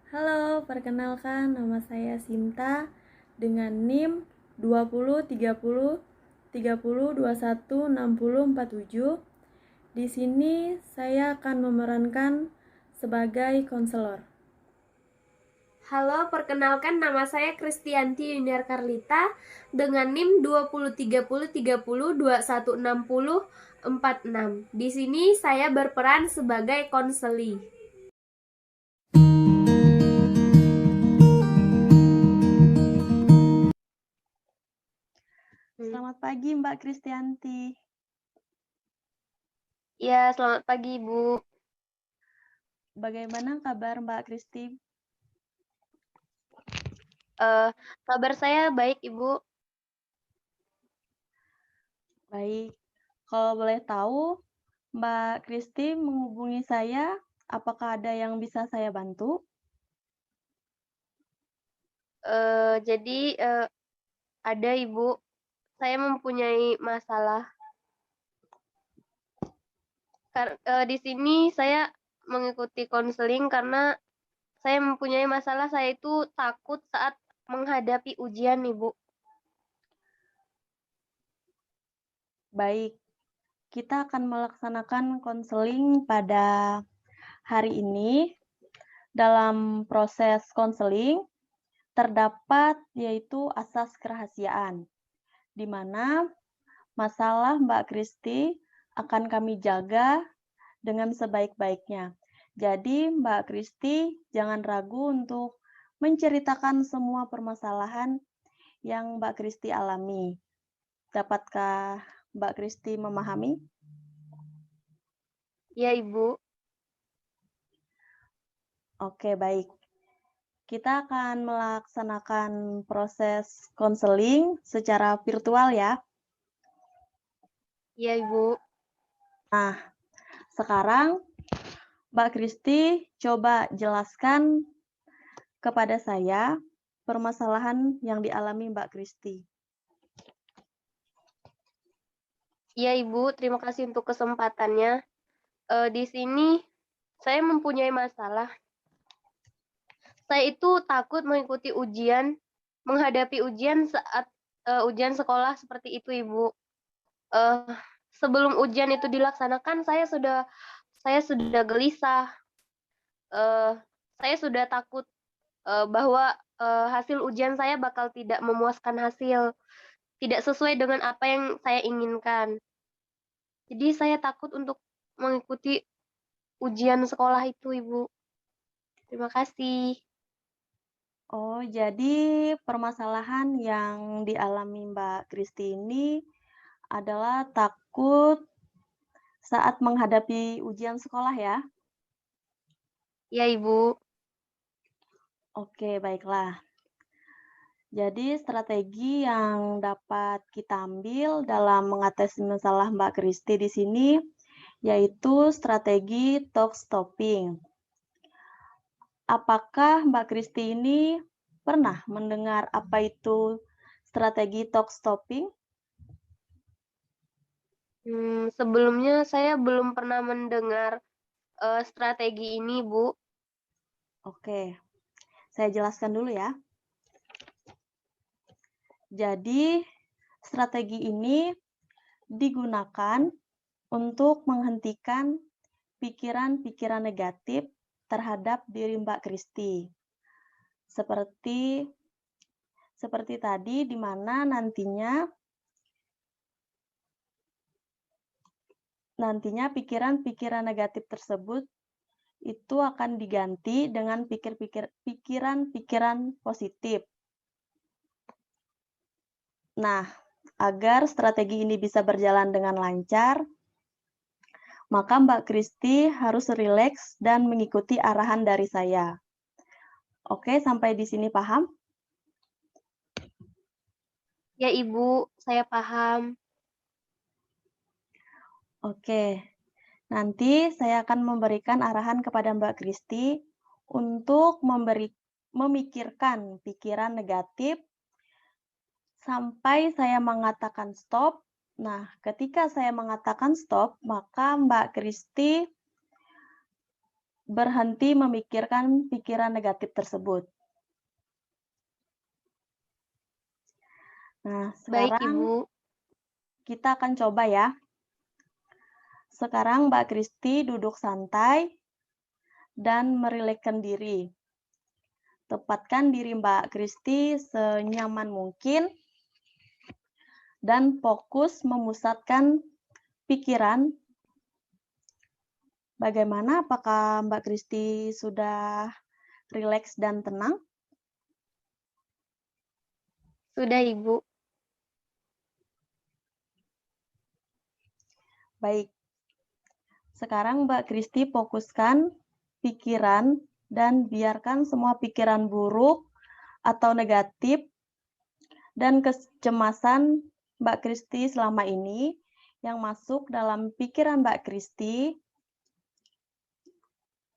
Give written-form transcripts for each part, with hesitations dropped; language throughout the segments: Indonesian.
Halo, perkenalkan nama saya Sinta dengan NIM 2030 30 21 60 47. Di sini saya akan memerankan sebagai konselor. Halo, perkenalkan nama saya Kristianti Yuniar Karlita dengan NIM 2030 30 21 60 46. Di sini saya berperan sebagai konseli. Selamat pagi Mbak Kristianti. Ya, selamat pagi, Bu. Bagaimana kabar Mbak Kristi? Kabar saya baik, Ibu. Baik, kalau boleh tahu Mbak Kristi menghubungi saya, apakah ada yang bisa saya bantu? Jadi, ada Ibu, saya mempunyai masalah. Di sini saya mengikuti konseling karena saya mempunyai masalah, saya itu takut saat menghadapi ujian, Ibu. Baik, kita akan melaksanakan konseling pada hari ini. Dalam proses konseling terdapat yaitu asas kerahasiaan, di mana masalah Mbak Kristi akan kami jaga dengan sebaik-baiknya. Jadi Mbak Kristi jangan ragu untuk menceritakan semua permasalahan yang Mbak Kristi alami. Dapatkah Mbak Kristi memahami? Ya, Ibu. Oke, baik. Kita akan melaksanakan proses konseling secara virtual ya. Ya, Ibu. Nah, sekarang Mbak Kristi coba jelaskan kepada saya permasalahan yang dialami Mbak Kristi. Ya, Ibu. Terima kasih untuk kesempatannya. Di sini saya mempunyai masalah. Saya itu takut mengikuti ujian, menghadapi ujian saat ujian sekolah seperti itu, Ibu. Uh, Sebelum ujian itu dilaksanakan, saya sudah gelisah. Uh, saya sudah takut bahwa hasil ujian saya bakal tidak memuaskan hasil, tidak sesuai dengan apa yang saya inginkan. Jadi saya takut untuk mengikuti ujian sekolah itu, Ibu. Terima kasih. Oh, jadi permasalahan yang dialami Mbak Kristi ini adalah takut saat menghadapi ujian sekolah ya? Ya, Ibu. Oke, baiklah. Jadi strategi yang dapat kita ambil dalam mengatasi masalah Mbak Kristi di sini yaitu strategi talk stopping. Apakah Mbak Kristi ini pernah mendengar apa itu strategi talk stopping? Sebelumnya saya belum pernah mendengar strategi ini, Bu. Oke, saya jelaskan dulu ya. Jadi, strategi ini digunakan untuk menghentikan pikiran-pikiran negatif terhadap diri Mbak Kristi. Seperti tadi di mana nantinya pikiran-pikiran negatif tersebut itu akan diganti dengan pikiran-pikiran positif. Nah, agar strategi ini bisa berjalan dengan lancar, maka Mbak Kristi harus rileks dan mengikuti arahan dari saya. Oke, sampai di sini paham? Ya, Ibu, saya paham. Oke, nanti saya akan memberikan arahan kepada Mbak Kristi untuk memikirkan pikiran negatif sampai saya mengatakan stop. Nah, ketika saya mengatakan stop, maka Mbak Kristi berhenti memikirkan pikiran negatif tersebut. Nah, Baik, sekarang Ibu. kita akan coba ya. Sekarang Mbak Kristi duduk santai dan merilekskan diri. Tempatkan diri Mbak Kristi senyaman mungkin dan fokus memusatkan pikiran. Bagaimana? Apakah Mbak Kristi sudah rileks dan tenang? Sudah, Ibu. Baik. Sekarang Mbak Kristi fokuskan pikiran dan biarkan semua pikiran buruk atau negatif dan kecemasan Mbak Kristi selama ini yang masuk dalam pikiran Mbak Kristi,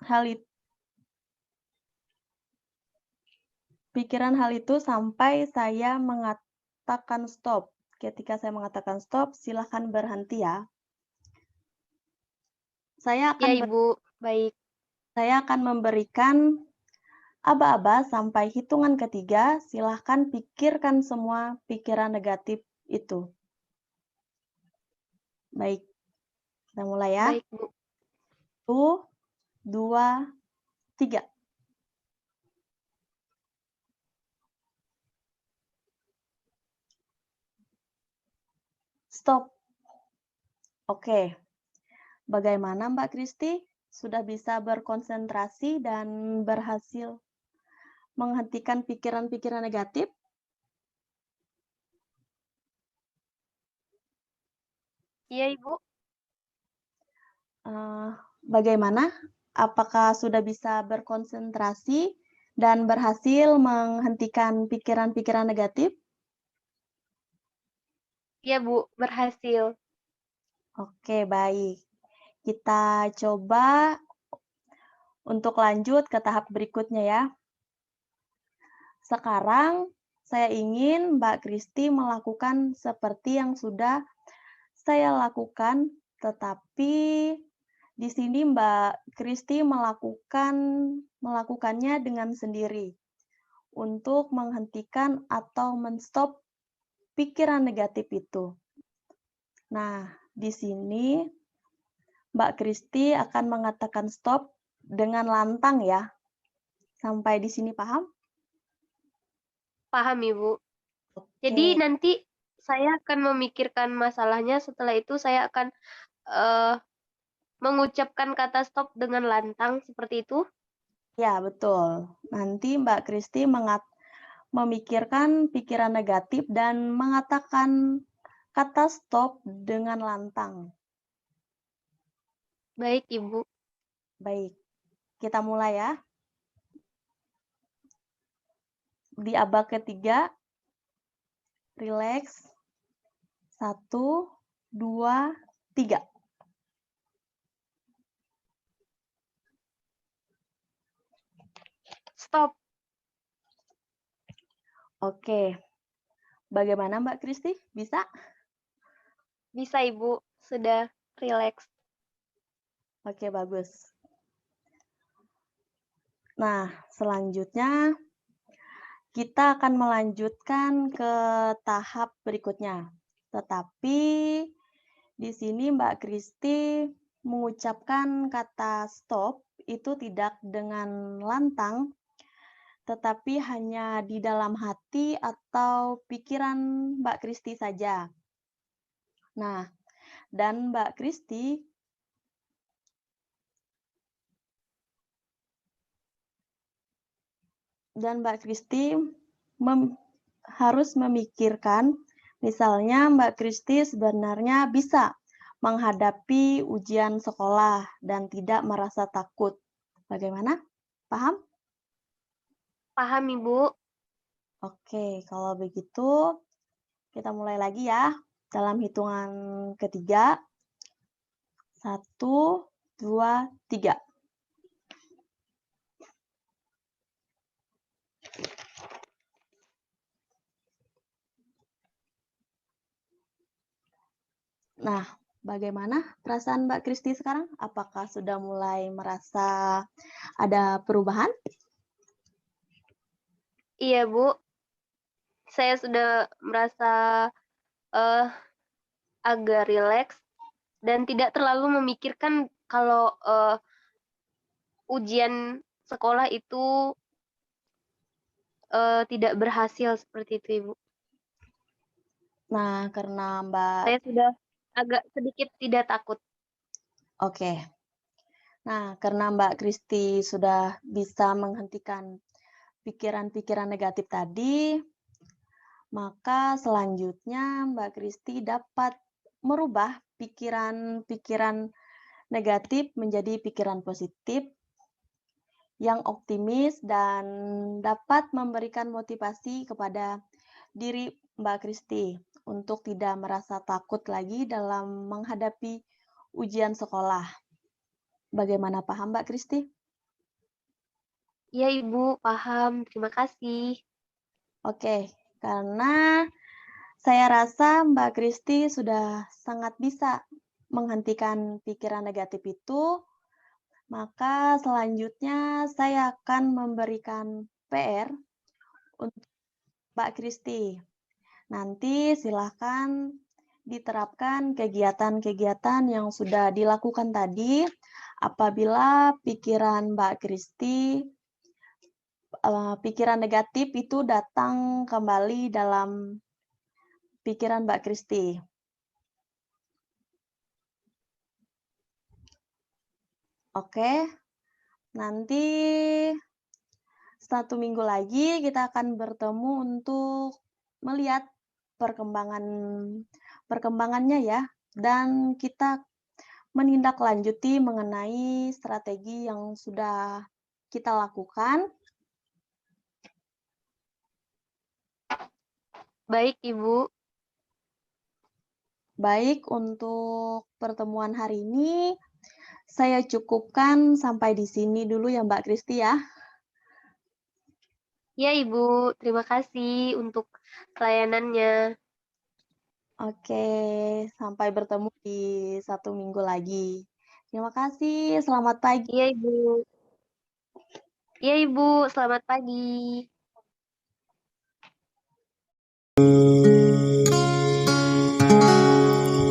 hal itu sampai saya mengatakan stop. Ketika saya mengatakan stop, silakan berhenti ya. Ya, Ibu. Baik. Saya akan memberikan aba-aba sampai hitungan ketiga. Silakan pikirkan semua pikiran negatif itu. Baik, kita mulai ya. Baik, Bu. 1, 2, 3. Stop. Oke. Bagaimana Mbak Kristi? Sudah bisa berkonsentrasi dan berhasil menghentikan pikiran-pikiran negatif? Iya, Ibu. Bagaimana? Apakah sudah bisa berkonsentrasi dan berhasil menghentikan pikiran-pikiran negatif? Iya, Bu. Berhasil. Oke, baik. Kita coba untuk lanjut ke tahap berikutnya ya. Sekarang saya ingin Mbak Kristi melakukan seperti yang sudah saya lakukan, tetapi di sini Mbak Kristi melakukannya dengan sendiri untuk menghentikan atau menstop pikiran negatif itu. Nah, di sini Mbak Kristi akan mengatakan stop dengan lantang ya. Sampai di sini paham? Paham, Ibu. Oke. Jadi nanti saya akan memikirkan masalahnya, setelah itu saya akan mengucapkan kata stop dengan lantang, seperti itu? Ya, betul. Nanti Mbak Kristi memikirkan pikiran negatif dan mengatakan kata stop dengan lantang. Baik, Ibu. Baik, kita mulai ya. Di aba ketiga, relax. 1, 2, 3. Stop. Oke. Bagaimana Mbak Kristi? Bisa? Bisa, Ibu. Sudah rileks. Oke, bagus. Nah, selanjutnya kita akan melanjutkan ke tahap berikutnya. Tetapi di sini Mbak Kristi mengucapkan kata stop itu tidak dengan lantang, tetapi hanya di dalam hati atau pikiran Mbak Kristi saja. Nah, dan Mbak Kristi harus memikirkan, misalnya Mbak Kristi sebenarnya bisa menghadapi ujian sekolah dan tidak merasa takut. Bagaimana? Paham? Paham, Ibu. Oke, kalau begitu kita mulai lagi ya. Dalam hitungan ketiga. 1, 2, 3. Nah, Bagaimana perasaan Mbak Kristi sekarang? Apakah sudah mulai merasa ada perubahan? Iya, Bu. Saya sudah merasa eh, agak rileks dan tidak terlalu memikirkan kalau ujian sekolah itu tidak berhasil seperti itu, Ibu. Nah, karena Mbak Saya sudah agak sedikit tidak takut. oke. Nah, karena Mbak Kristi sudah bisa menghentikan pikiran-pikiran negatif tadi, maka selanjutnya Mbak Kristi dapat merubah pikiran-pikiran negatif menjadi pikiran positif yang optimis dan dapat memberikan motivasi kepada diri Mbak Kristi untuk tidak merasa takut lagi dalam menghadapi ujian sekolah. Bagaimana paham Mbak Kristi? Iya, Ibu, paham. Terima kasih. Oke, karena saya rasa Mbak Kristi sudah sangat bisa menghentikan pikiran negatif itu, maka selanjutnya saya akan memberikan PR untuk Mbak Kristi. Nanti silahkan diterapkan kegiatan-kegiatan yang sudah dilakukan tadi apabila pikiran Mbak Kristi, pikiran negatif itu datang kembali dalam pikiran Mbak Kristi. Oke, nanti 1 minggu lagi kita akan bertemu untuk melihat perkembangannya ya, dan kita menindaklanjuti mengenai strategi yang sudah kita lakukan. Baik, Ibu. Baik, untuk pertemuan hari ini saya cukupkan sampai di sini dulu ya Mbak Kristi ya. Iya, Ibu. Terima kasih untuk pelayanannya. Oke, sampai bertemu di 1 minggu lagi. Terima kasih, selamat pagi. Iya, Ibu. Iya, Ibu. Selamat pagi.